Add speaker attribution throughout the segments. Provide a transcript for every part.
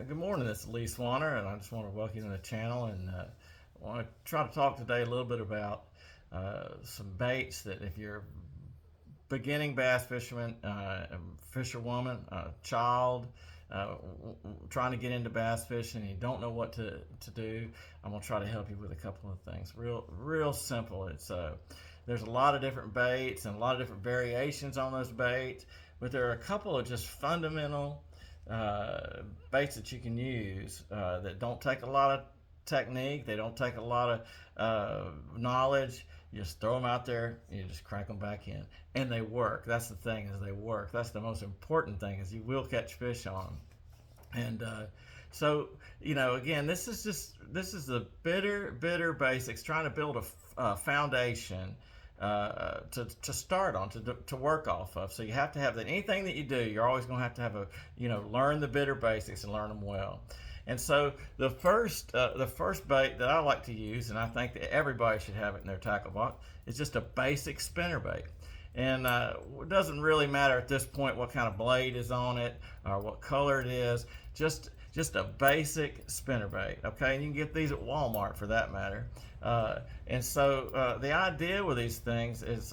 Speaker 1: Good morning, this is Lee Swanner, and I just want to welcome you to the channel. And I want to try to talk today a little bit about some baits that if you're beginning bass fisherman, fisherwoman, child, trying to get into bass fishing, and you don't know what to do, I'm gonna try to help you with a couple of things. Real simple. It's there's a lot of different baits and a lot of different variations on those baits, but there are a couple of just fundamental baits that you can use that don't take a lot of technique. They don't take a lot of knowledge. You just throw them out there, you just crank them back in, and they work. That's the thing, is they work. That's the most important thing, is you will catch fish on them. And so, again, this is the bitter basics, trying to build a foundation to start on, to work off of. So you have to have that. Anything that you do, you're always going to have a, learn the bitter basics and learn them well. And so the first bait that I like to use, and I think that everybody should have it in their tackle box, is just a basic spinnerbait. And it doesn't really matter at this point what kind of blade is on it or what color it is. Just a basic spinnerbait, okay? And you can get these at Walmart for that matter. And so the idea with these things is,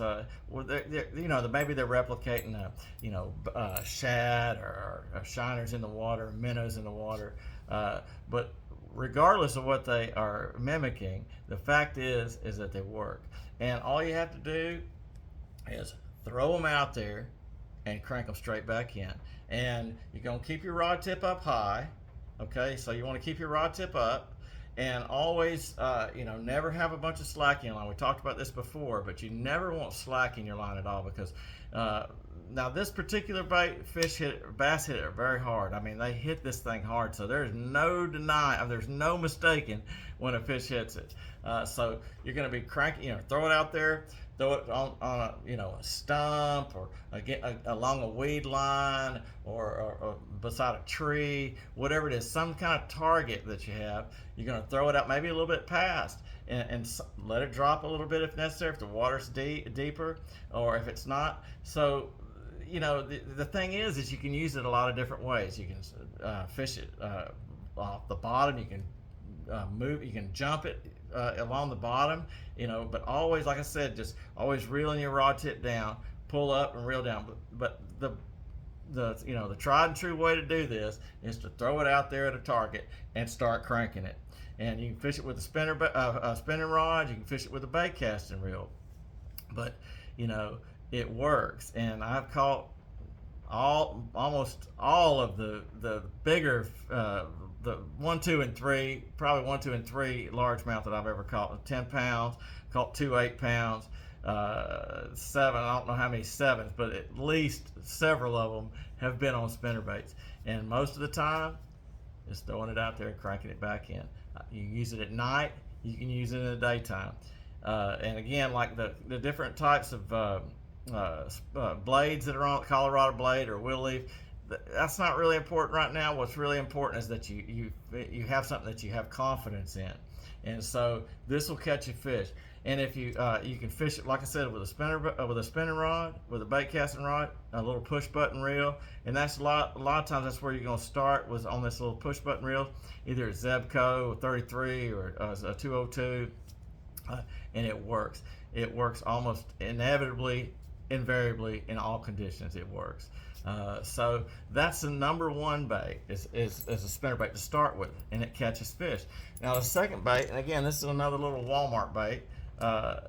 Speaker 1: maybe they're replicating, shad or shiners in the water, minnows in the water. But regardless of what they are mimicking, the fact is that they work. And all you have to do is throw them out there and crank them straight back in. And you're going to keep your rod tip up high, okay? So you want to keep your rod tip up, and always, never have a bunch of slack in your line. We talked about this before, but you never want slack in your line at all, because now this particular bait, bass hit it very hard. I mean, they hit this thing hard, so there's no denying, there's no mistaking when a fish hits it. So you're going to be cranking, throw it out there, throw it on a stump, or along a weed line, or beside a tree, whatever it is, some kind of target that you have. You're going to throw it out maybe a little bit past, and let it drop a little bit if necessary, if the water's deeper, or if it's not. So the thing is you can use it a lot of different ways. You can fish it off the bottom. You can you can jump it along the bottom, but always, like I said, just always reeling your rod tip down, pull up and reel down. But the tried and true way to do this is to throw it out there at a target and start cranking it. And you can fish it with a spinning rod. You can fish it with a bait casting reel. But it works. And I've caught almost all of the bigger, the 1, 2, and 3, probably 1, 2, and 3 largemouth that I've ever caught. 10 pounds, caught 2 8 pounds, 7. I don't know how many 7s, but at least several of them have been on spinnerbaits. And most of the time, just throwing it out there and cranking it back in. You can use it at night. You can use it in the daytime. And again, like the different types of blades that are on, Colorado blade or willow leaf, that's not really important right now. What's really important is that you have something that you have confidence in, and so this will catch a fish. And if you can fish it, like I said, with a spinning rod, with a bait casting rod, a little push button reel, and that's a lot of times that's where you're going to start, was on this little push button reel, either a Zebco 33 or a 202, and it works. It works almost invariably in all conditions. It works. So that's the number one bait, is a spinnerbait to start with, and it catches fish. Now the second bait, and again, this is another little Walmart bait,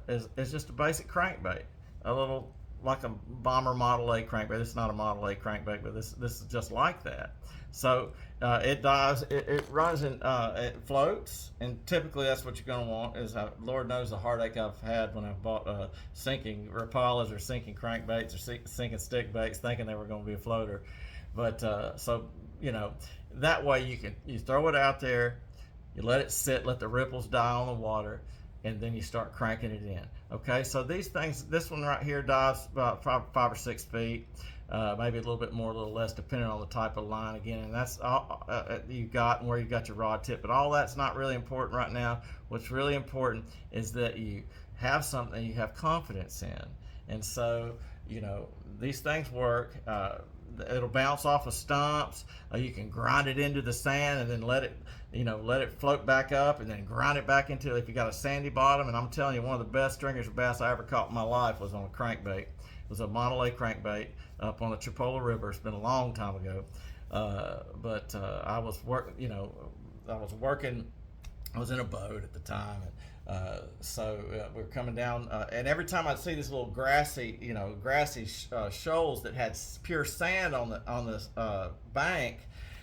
Speaker 1: is just a basic crankbait, a little like a Bomber Model A crankbait. This is not a Model A crankbait, but this is just like that. So it dives, it runs, and it floats, and typically that's what you're going to want. Is Lord knows the heartache I've had when I've bought sinking Rapalas or sinking crankbaits or sinking stick baits, thinking they were going to be a floater. But so that way you throw it out there, you let it sit, let the ripples die on the water, and then you start cranking it in. Okay, so these things, this one right here dives about 5 or 6 feet, maybe a little bit more, a little less, depending on the type of line again. And that's all you got, and where you got your rod tip. But all that's not really important right now. What's really important is that you have something you have confidence in. And so these things work. it'll bounce off of stumps. You can grind it into the sand and then let it float back up, and then grind it back into, if you got a sandy bottom. And I'm telling you, one of the best stringers of bass I ever caught in my life was on a crankbait. It was a Monterey crankbait up on the Chipola River. It's been a long time ago, but I was working. I was in a boat at the time, and so we were coming down, and every time I'd see this little grassy shoals that had pure sand on the bank,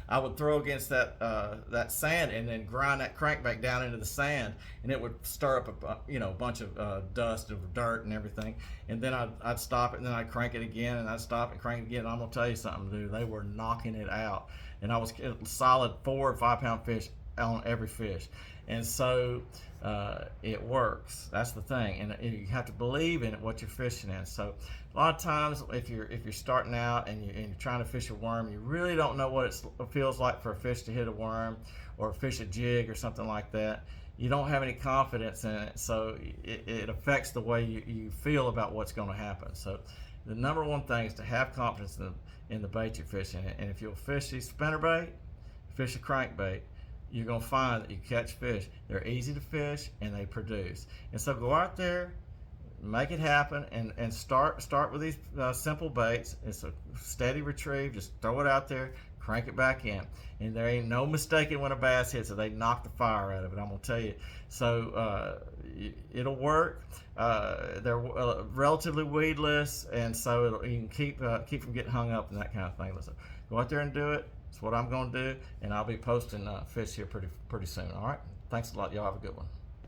Speaker 1: I would throw against that sand and then grind that crankbait down into the sand, and it would stir up a bunch of dust and dirt and everything. And then I'd stop it, and then I'd crank it again, and I'd stop and crank it again. And I'm gonna tell you something, dude. They were knocking it out, and I was solid 4 or 5 pound fish on every fish. And so it works. That's the thing, and you have to believe in what you're fishing in. So a lot of times, if you're starting out and you're trying to fish a worm, you really don't know what it feels like for a fish to hit a worm or fish a jig or something like that. You don't have any confidence in it, so it affects the way you feel about what's going to happen. So the number one thing is to have confidence in the bait you're fishing. And if you'll fish these spinnerbait, fish a crankbait, you're going to find that you catch fish. They're easy to fish and they produce. And so go out there, make it happen, and start with these simple baits. It's a steady retrieve. Just throw it out there, crank it back in. And there ain't no mistaking when a bass hits it. They knock the fire out of it, I'm going to tell you. So it'll work. They're relatively weedless, and so you can keep from getting hung up and that kind of thing. So go out there and do it. That's what I'm going to do, and I'll be posting fish here pretty soon. All right. Thanks a lot. Y'all have a good one.